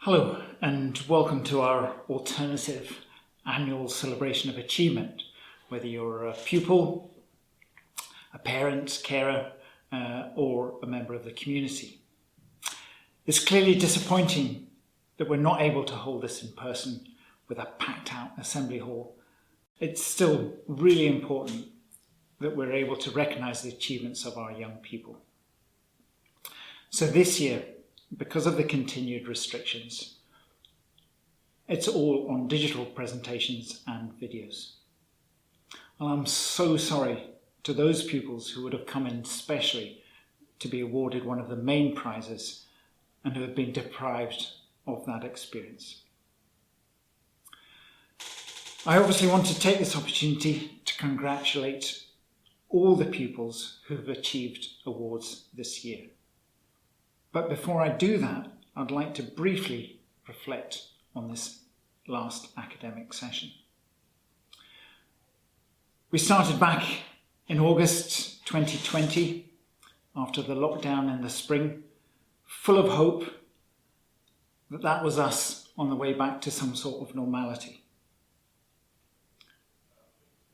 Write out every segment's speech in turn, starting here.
Hello and welcome to our alternative annual celebration of achievement, whether you're a pupil, a parent, carer or a member of the community. It's clearly disappointing that we're not able to hold this in person with a packed out assembly hall. It's still really important that we're able to recognise the achievements of our young people. So this year, because of the continued restrictions, it's all on digital presentations and videos. And I'm so sorry to those pupils who would have come in specially to be awarded one of the main prizes and who have been deprived of that experience. I obviously want to take this opportunity to congratulate all the pupils who have achieved awards this year. But before I do that, I'd like to briefly reflect on this last academic session. We started back in August 2020, after the lockdown in the spring, full of hope that that was us on the way back to some sort of normality.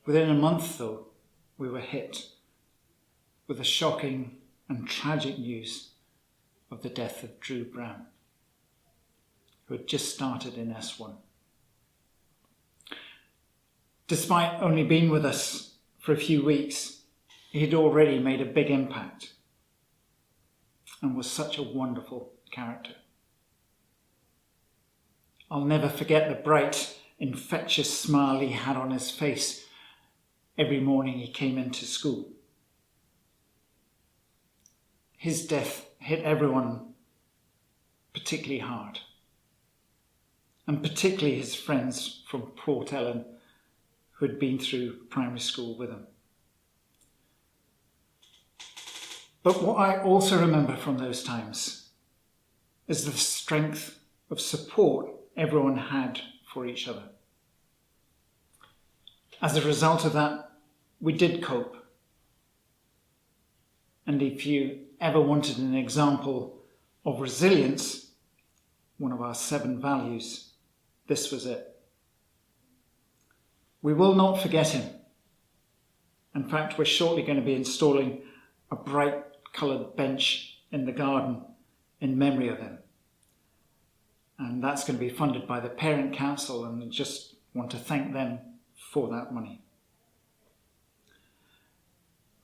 Within a month, though, we were hit with the shocking and tragic news of the death of Drew Brown, who had just started in S1. Despite only being with us for a few weeks, he had already made a big impact and was such a wonderful character. I'll never forget the bright, infectious smile he had on his face every morning he came into school. His death hit everyone particularly hard, and particularly his friends from Port Ellen who had been through primary school with him. But what I also remember from those times is the strength of support everyone had for each other. As a result of that, we did cope. And if you ever wanted an example of resilience, one of our 7 values, this was it. We will not forget him. In fact, we're shortly going to be installing a bright coloured bench in the garden in memory of him. And that's going to be funded by the Parent Council, and I just want to thank them for that money.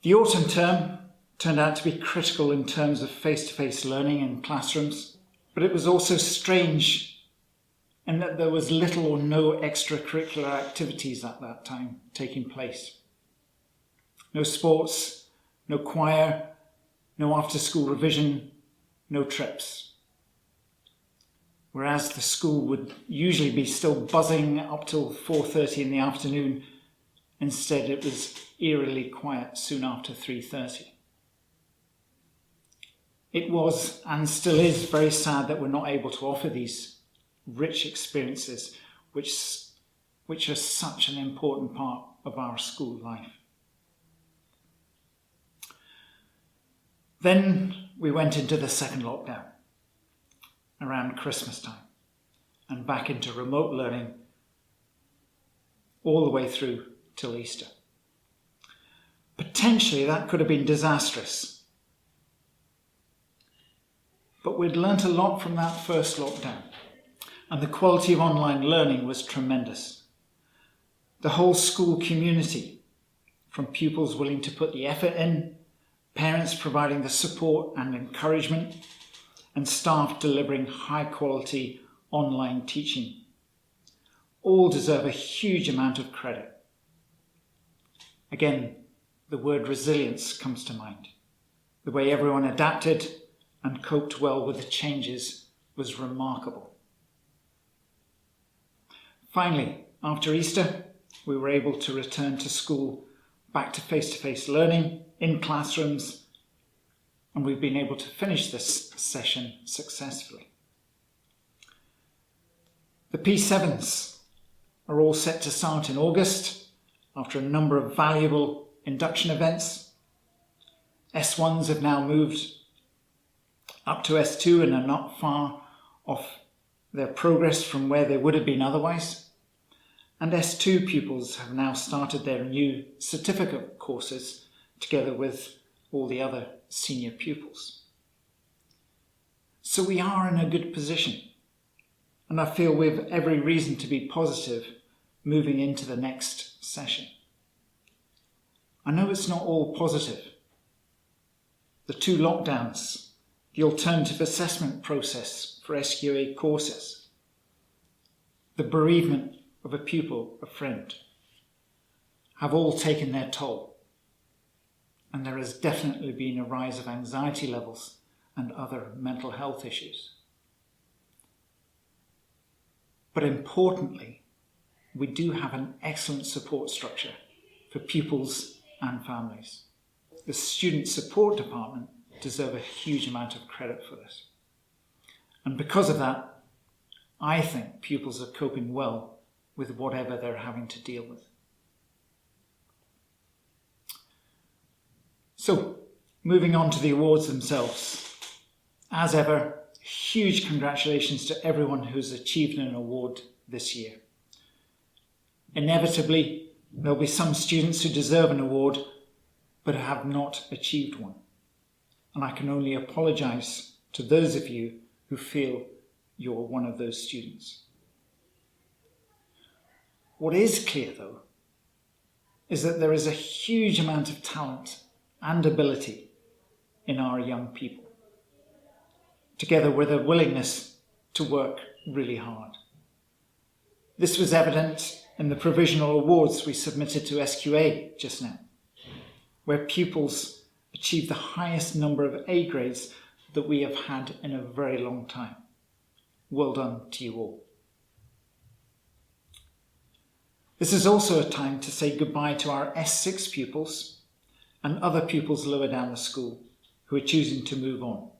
The autumn term turned out to be critical in terms of face-to-face learning in classrooms, but it was also strange in that there was little or no extracurricular activities at that time taking place. No sports, no choir, no after-school revision, no trips. Whereas the school would usually be still buzzing up till 4:30 in the afternoon, instead it was eerily quiet soon after 3:30. It was, and still is, very sad that we're not able to offer these rich experiences which are such an important part of our school life. Then we went into the second lockdown around Christmas time and back into remote learning all the way through till Easter. Potentially that could have been disastrous. But we'd learnt a lot from that first lockdown, and the quality of online learning was tremendous. The whole school community, from pupils willing to put the effort in, parents providing the support and encouragement, and staff delivering high quality online teaching, all deserve a huge amount of credit. Again, the word resilience comes to mind. The way everyone adapted and coped well with the changes was remarkable. Finally, after Easter, we were able to return to school, back to face-to-face learning in classrooms, and we've been able to finish this session successfully. The P7s are all set to start in August after a number of valuable induction events. S1s have now moved up to S2 and are not far off their progress from where they would have been otherwise, and S2 pupils have now started their new certificate courses together with all the other senior pupils. So we are in a good position, and I feel we have every reason to be positive moving into the next session. I know it's not all positive. The 2 lockdowns, the alternative assessment process for SQA courses, the bereavement of a pupil, a friend, have all taken their toll. And there has definitely been a rise of anxiety levels and other mental health issues. But importantly, we do have an excellent support structure for pupils and families. The Student Support Department deserve a huge amount of credit for this. And because of that, I think pupils are coping well with whatever they're having to deal with. So, moving on to the awards themselves. As ever, huge congratulations to everyone who's achieved an award this year. Inevitably, there'll be some students who deserve an award but have not achieved one. And I can only apologise to those of you who feel you're one of those students. What is clear, though, is that there is a huge amount of talent and ability in our young people, together with a willingness to work really hard. This was evident in the provisional awards we submitted to SQA just now, where pupils achieved the highest number of A grades that we have had in a very long time. Well done to you all. This is also a time to say goodbye to our S6 pupils and other pupils lower down the school who are choosing to move on.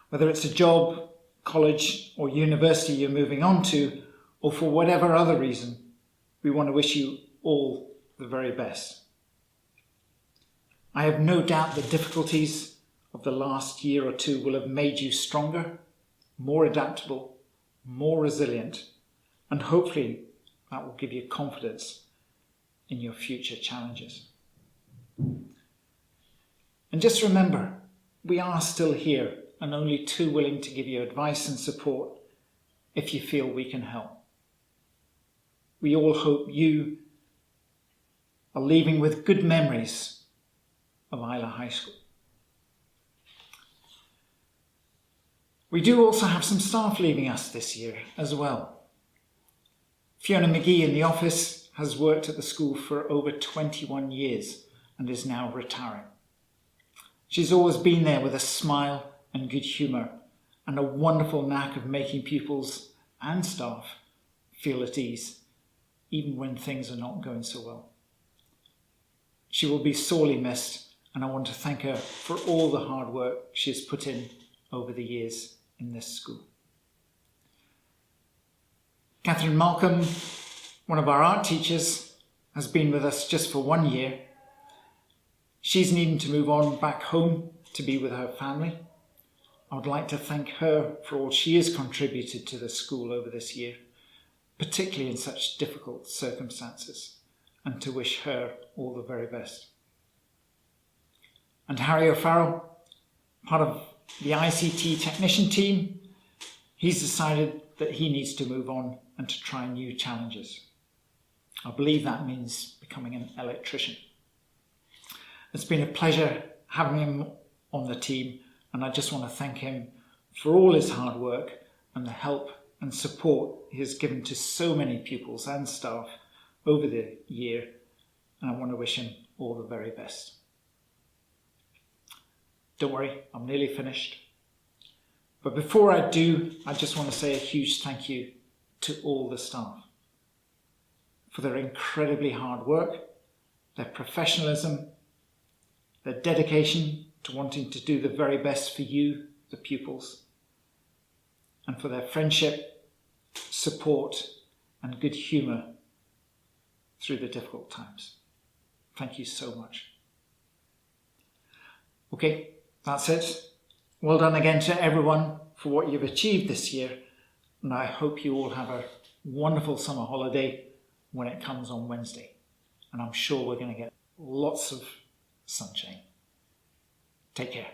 Whether it's a job, college or university you're moving on to, or for whatever other reason, we want to wish you all the very best. I have no doubt the difficulties of the last year or two will have made you stronger, more adaptable, more resilient, and hopefully that will give you confidence in your future challenges. And just remember, we are still here and only too willing to give you advice and support if you feel we can help. We all hope you are leaving with good memories of Islay High School. We do also have some staff leaving us this year as well. Fiona McGee in the office has worked at the school for over 21 years and is now retiring. She's always been there with a smile and good humour and a wonderful knack of making pupils and staff feel at ease, even when things are not going so well. She will be sorely missed, and I want to thank her for all the hard work she has put in over the years in this school. Catherine Malcolm, one of our art teachers, has been with us just for 1 year. She's needing to move on back home to be with her family. I would like to thank her for all she has contributed to the school over this year, particularly in such difficult circumstances, and to wish her all the very best. And Harry O'Farrell, part of the ICT technician team, he's decided that he needs to move on and to try new challenges. I believe that means becoming an electrician. It's been a pleasure having him on the team, and I just want to thank him for all his hard work and the help and support he has given to so many pupils and staff over the year, and I want to wish him all the very best. Don't worry, I'm nearly finished. But before I do, I just want to say a huge thank you to all the staff for their incredibly hard work, their professionalism, their dedication to wanting to do the very best for you, the pupils, and for their friendship, support, and good humour through the difficult times. Thank you so much. Okay, that's it. Well done again to everyone for what you've achieved this year, and I hope you all have a wonderful summer holiday when it comes on Wednesday. And I'm sure we're going to get lots of sunshine. Take care.